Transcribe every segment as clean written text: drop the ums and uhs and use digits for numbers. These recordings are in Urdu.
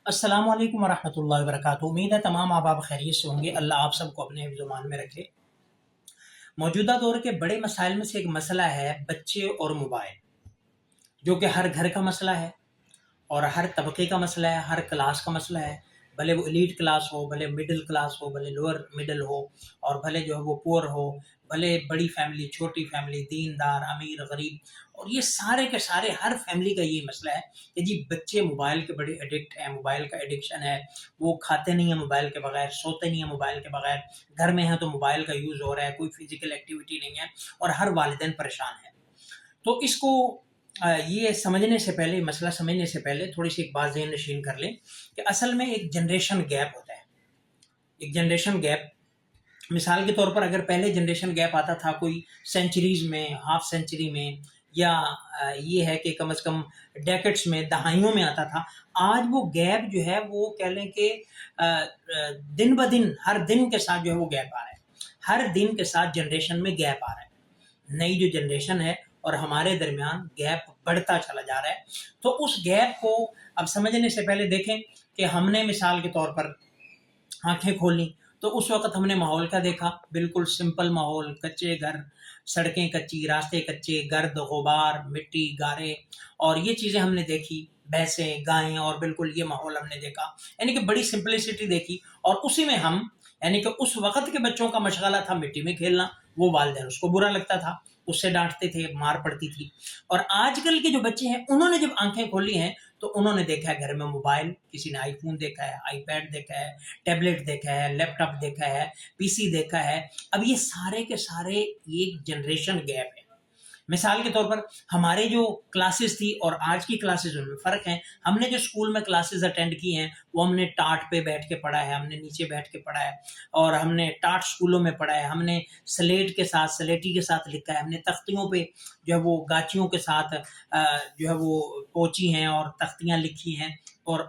السلام علیکم ورحمۃ اللہ وبرکاتہ۔ امید ہے تمام احباب خیریت سے ہوں گے۔ اللہ آپ سب کو اپنے حفظ و امان میں رکھے۔ موجودہ دور کے بڑے مسائل میں سے ایک مسئلہ ہے بچے اور موبائل، جو کہ ہر گھر کا مسئلہ ہے اور ہر طبقے کا مسئلہ ہے، ہر کلاس کا مسئلہ ہے۔ بھلے وہ ایلیٹ کلاس ہو، بھلے مڈل کلاس ہو، بھلے لوور مڈل ہو، اور بھلے جو ہے وہ پور ہو، بھلے بڑی فیملی، چھوٹی فیملی، دیندار، امیر، غریب، اور یہ سارے کے سارے ہر فیملی کا یہی مسئلہ ہے کہ جی بچے موبائل کے بڑے ایڈکٹ ہیں، موبائل کا ایڈکشن ہے، وہ کھاتے نہیں ہیں موبائل کے بغیر، سوتے نہیں ہیں موبائل کے بغیر، گھر میں ہیں تو موبائل کا یوز ہو رہا ہے، کوئی فزیکل ایکٹیویٹی نہیں ہے، اور ہر والدین پریشان ہیں۔ تو اس کو یہ سمجھنے سے پہلے، مسئلہ سمجھنے سے پہلے تھوڑی سی ایک بات ذہن نشین کر لیں کہ اصل میں ایک جنریشن گیپ ہوتا ہے۔ ایک جنریشن گیپ، مثال کے طور پر اگر پہلے جنریشن گیپ آتا تھا کوئی سینچریز میں، ہاف سینچری میں، یا یہ ہے کہ کم از کم ڈیکٹس میں، دہائیوں میں آتا تھا، آج وہ گیپ جو ہے وہ کہہ لیں کہ دن بدن، ہر دن کے ساتھ جو ہے وہ گیپ آ رہا ہے، ہر دن کے ساتھ جنریشن میں گیپ آ رہا ہے۔ نئی جو جنریشن ہے اور ہمارے درمیان گیپ بڑھتا چلا جا رہا ہے۔ تو اس گیپ کو اب سمجھنے سے پہلے دیکھیں کہ ہم نے مثال کے طور پر آنکھیں کھولیں تو اس وقت ہم نے ماحول کا دیکھا، بالکل سمپل ماحول، کچے گھر، سڑکیں کچی، راستے کچے، گرد غبار، مٹی، گارے، اور یہ چیزیں ہم نے دیکھی، بھینسیں، گائیں، اور بالکل یہ ماحول ہم نے دیکھا، یعنی کہ بڑی سمپلسٹی دیکھی، اور اسی میں ہم، یعنی کہ اس وقت کے بچوں کا مشغلہ تھا مٹی میں کھیلنا، وہ والدین اس کو برا لگتا تھا، اس سے ڈانٹتے تھے، مار پڑتی تھی۔ اور آج کل کے جو بچے ہیں انہوں نے جب آنکھیں کھولی ہیں تو انہوں نے دیکھا ہے گھر میں موبائل، کسی نے آئی فون دیکھا ہے، آئی پیڈ دیکھا ہے، ٹیبلٹ دیکھا ہے، لیپ ٹاپ دیکھا ہے، پی سی دیکھا ہے۔ اب یہ سارے کے سارے ایک جنریشن گیپ ہے۔ مثال کے طور پر ہمارے جو کلاسز تھی اور آج کی کلاسز ان میں فرق ہے۔ ہم نے جو اسکول میں کلاسز اٹینڈ کی ہیں وہ ہم نے ٹاٹ پہ بیٹھ کے پڑھا ہے، ہم نے نیچے بیٹھ کے پڑھا ہے، اور ہم نے ٹاٹ اسکولوں میں پڑھا ہے، ہم نے سلیٹ کے ساتھ، سلیٹی کے ساتھ لکھا ہے، ہم نے تختیوں پہ جو ہے وہ گاچیوں کے ساتھ جو ہے وہ پوچی ہیں اور تختیاں لکھی ہیں۔ اور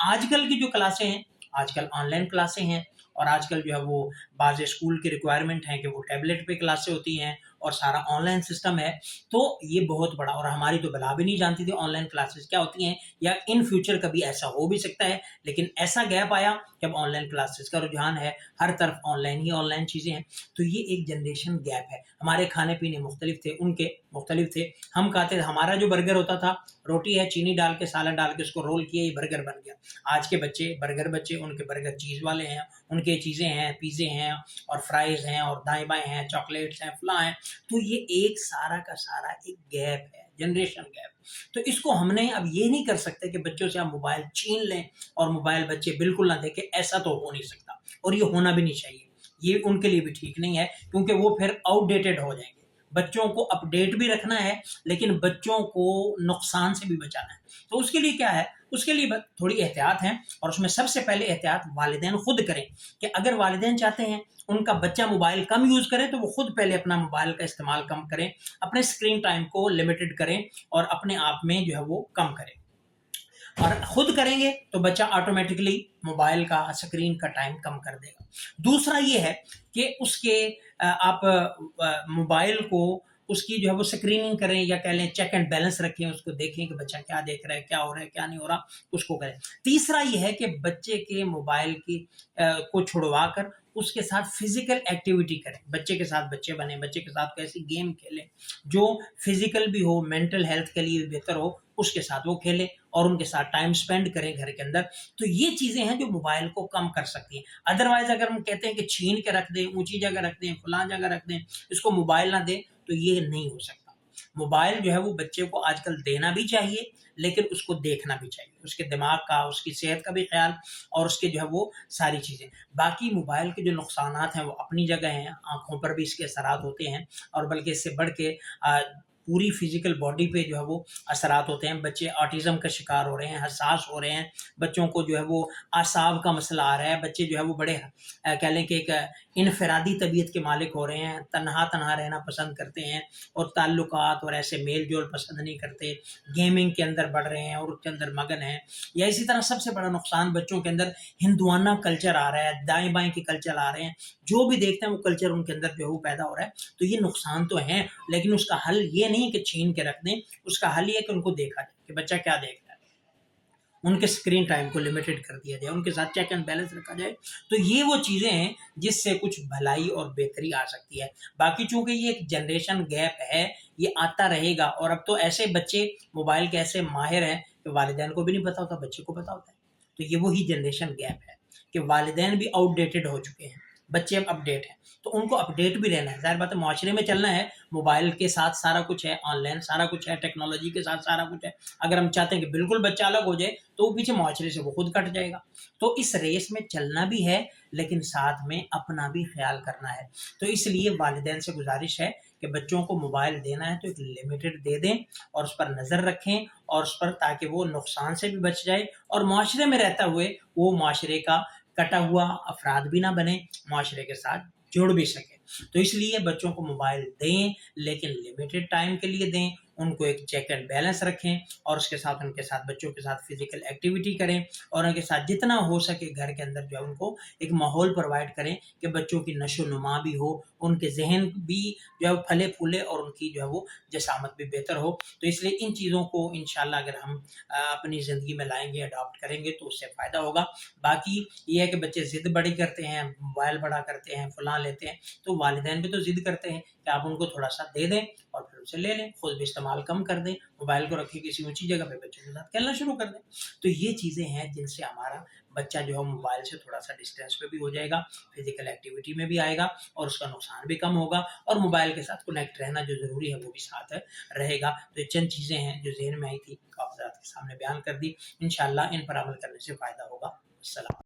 آج کل کی جو کلاسیں ہیں، آج کل آن لائن کلاسیں ہیں، اور آج کل جو ہے وہ بعض اسکول کی ریکوائرمنٹ ہیں کہ وہ ٹیبلٹ پہ کلاسیں ہوتی ہیں اور سارا آن لائن سسٹم ہے۔ تو یہ بہت بڑا، اور ہماری تو بلا بھی نہیں جانتی تھی آن لائن کلاسز کیا ہوتی ہیں، یا ان فیوچر کبھی ایسا ہو بھی سکتا ہے، لیکن ایسا گیپ آیا کہ اب آن لائن کلاسز کا رجحان ہے، ہر طرف on line he on line چیزیں ہیں۔ تو یہ ایک جنریشن گیپ ہے۔ ہمارے کھانے پینے مختلف تھے، ان کے مختلف تھے، ہم کھاتے تھے، ہمارا جو برگر ہوتا تھا، روٹی ہے، چینی ڈال کے، سالن ڈال کے اس کو رول کیا، یہ برگر بن گیا۔ آج کے بچے برگر بچے، ان کے برگر چیز والے ہیں، ان کے چیزیں ہیں، پیزے ہیں اور فرائز ہیں اور دائیں بائیں ہیں، چاکلیٹس ہیں، فلاں ہیں۔ تو یہ ایک سارا کا سارا ایک گیپ ہے، جنریشن گیپ۔ تو اس کو ہم نے اب یہ نہیں کر سکتے کہ بچوں سے آپ موبائل چھین لیں اور موبائل بچے بالکل نہ دیکھیں، ایسا تو ہو نہیں سکتا، اور یہ ہونا بھی نہیں چاہیے، یہ ان کے لیے بھی ٹھیک نہیں ہے، کیونکہ وہ پھر آؤٹ ڈیٹڈ ہو جائیں گے۔ بچوں کو اپ ڈیٹ بھی رکھنا ہے لیکن بچوں کو نقصان سے بھی بچانا ہے۔ تو اس کے لیے کیا ہے، اس کے لیے تھوڑی احتیاط ہے، اور اس میں سب سے پہلے احتیاط والدین خود کریں، کہ اگر والدین چاہتے ہیں ان کا بچہ موبائل کم یوز کرے تو وہ خود پہلے اپنا موبائل کا استعمال کم کریں، اپنے اسکرین ٹائم کو لمیٹڈ کریں، اور اپنے آپ میں جو ہے وہ کم کریں، اور خود کریں گے تو بچہ آٹومیٹکلی موبائل کا، اسکرین کا ٹائم کم کر دے گا۔ دوسرا یہ ہے کہ اس کے آپ موبائل کو، اس کی جو ہے وہ اسکریننگ کریں، یا کہہ لیں چیک اینڈ بیلنس رکھیں، اس کو دیکھیں کہ بچہ کیا دیکھ رہا ہے، کیا ہو رہا ہے، کیا نہیں ہو رہا، اس کو کریں۔ تیسرا یہ ہے کہ بچے کے موبائل کی کو چھڑوا کر اس کے ساتھ فزیکل ایکٹیویٹی کریں، بچے کے ساتھ بچے بنیں، بچے کے ساتھ ایسی گیم کھیلیں جو فزیکل بھی ہو، مینٹل ہیلتھ کے لیے بہتر ہو، اس کے ساتھ وہ کھیلیں اور ان کے ساتھ ٹائم سپینڈ کریں گھر کے اندر۔ تو یہ چیزیں ہیں جو موبائل کو کم کر سکتی ہیں۔ ادروائز اگر ہم کہتے ہیں کہ چھین کے رکھ دیں، اونچی جگہ رکھ دیں، فلاں جگہ رکھ دیں، اس کو موبائل نہ دیں، تو یہ نہیں ہو سکتا۔ موبائل جو ہے وہ بچے کو آج کل دینا بھی چاہیے لیکن اس کو دیکھنا بھی چاہیے، اس کے دماغ کا، اس کی صحت کا بھی خیال، اور اس کے جو ہے وہ ساری چیزیں۔ باقی موبائل کے جو نقصانات ہیں وہ اپنی جگہ ہیں، آنکھوں پر بھی اس کے اثرات ہوتے ہیں، اور بلکہ اس سے بڑھ کے پوری فزیکل باڈی پہ جو ہے وہ اثرات ہوتے ہیں۔ بچے آٹزم کا شکار ہو رہے ہیں، حساس ہو رہے ہیں، بچوں کو جو ہے وہ اعصاب کا مسئلہ آ رہا ہے، بچے جو ہے وہ بڑے کہہ لیں کہ ایک انفرادی طبیعت کے مالک ہو رہے ہیں، تنہا تنہا رہنا پسند کرتے ہیں، اور تعلقات اور ایسے میل جول پسند نہیں کرتے، گیمنگ کے اندر بڑھ رہے ہیں اور اس کے اندر مگن ہیں۔ یا اسی طرح سب سے بڑا نقصان بچوں کے اندر ہندوانہ کلچر آ رہا ہے، دائیں بائیں کے کلچر آ رہے ہیں، جو بھی دیکھتے ہیں وہ کلچر ان کے اندر جو ہے وہ پیدا ہو رہا ہے۔ تو یہ نقصان تو ہیں، لیکن اس کا حل یہ نہیں کہ چھین کے رکھ دیں، اس کا حل یہ کہ ان کو دیکھا جائے کہ بچہ کیا دیکھ رہا ہے، ان کے اسکرین ٹائم کو لمیٹڈ کر دیا جائے، ان کے ساتھ چیک اینڈ بیلنس رکھا جائے. تو یہ وہ چیزیں ہیں جس سے کچھ بھلائی اور بہتری آ سکتی ہے. باقی چونکہ یہ ایک جنریشن گیپ ہے، یہ آتا رہے گا، اور اب تو ایسے بچے موبائل کے ایسے ماہر ہیں کہ والدین کو بھی نہیں پتا ہوتا، بچے کو پتا ہوتا ہے. تو یہ وہی جنریشن گیپ ہے کہ والدین بھی آؤٹ ڈیٹڈ ہو چکے ہیں، بچے اب اپڈیٹ ہیں، تو ان کو اپڈیٹ بھی رہنا ہے. ظاہر بات ہے معاشرے میں چلنا ہے، موبائل کے ساتھ سارا کچھ ہے، آن لائن سارا کچھ ہے، ٹیکنالوجی کے ساتھ سارا کچھ ہے. اگر ہم چاہتے ہیں کہ بالکل بچہ الگ ہو جائے تو وہ پیچھے معاشرے سے وہ خود کٹ جائے گا. تو اس ریس میں چلنا بھی ہے، لیکن ساتھ میں اپنا بھی خیال کرنا ہے. تو اس لیے والدین سے گزارش ہے کہ بچوں کو موبائل دینا ہے تو ایک لمیٹڈ دے دیں، اور اس پر نظر رکھیں، اور اس پر تاکہ وہ نقصان سے بھی بچ جائے، اور معاشرے میں رہتا ہوئے وہ معاشرے کا کٹا ہوا افراد بھی نہ بنے، معاشرے کے ساتھ جڑ بھی سکے. تو اس لیے بچوں کو موبائل دیں، لیکن لمیٹڈ ٹائم کے لیے دیں، ان کو ایک چیک اینڈ بیلنس رکھیں، اور اس کے ساتھ ان کے ساتھ بچوں کے ساتھ فزیکل ایکٹیویٹی کریں، اور ان کے ساتھ جتنا ہو سکے گھر کے اندر جو ہے ان کو ایک ماحول پرووائڈ کریں کہ بچوں کی نشو و نما بھی ہو، ان کے ذہن بھی جو ہے پھلے پھولے، اور ان کی جو ہے وہ جسامت بھی بہتر ہو. تو اس لیے ان چیزوں کو انشاءاللہ اگر ہم اپنی زندگی میں لائیں گے، اڈاپٹ کریں گے، تو اس سے فائدہ ہوگا. باقی یہ ہے کہ بچے ضد بڑی کرتے ہیں، موبائل بڑا کرتے ہیں، فلاں لیتے ہیں، تو والدین بھی تو ضد کرتے ہیں کہ آپ ان کو تھوڑا سا دے دیں اور پھر اسے لے لیں، خود بھی استعمال کم کر دیں، موبائل کو رکھیں کسی اونچی جگہ پہ، بچوں کے ساتھ کھیلنا شروع کر دیں. تو یہ چیزیں ہیں جن سے ہمارا بچہ جو ہے موبائل سے تھوڑا سا ڈسٹینس پہ بھی ہو جائے گا، فزیکل ایکٹیویٹی میں بھی آئے گا، اور اس کا نقصان بھی کم ہوگا، اور موبائل کے ساتھ کنیکٹ رہنا جو ضروری ہے وہ بھی ساتھ رہے گا. تو یہ چند چیزیں ہیں جو ذہن میں آئی تھی، آپ حضرات کے سامنے بیان کر دی. انشاءاللہ ان پر عمل کرنے سے فائدہ ہوگا. السلام.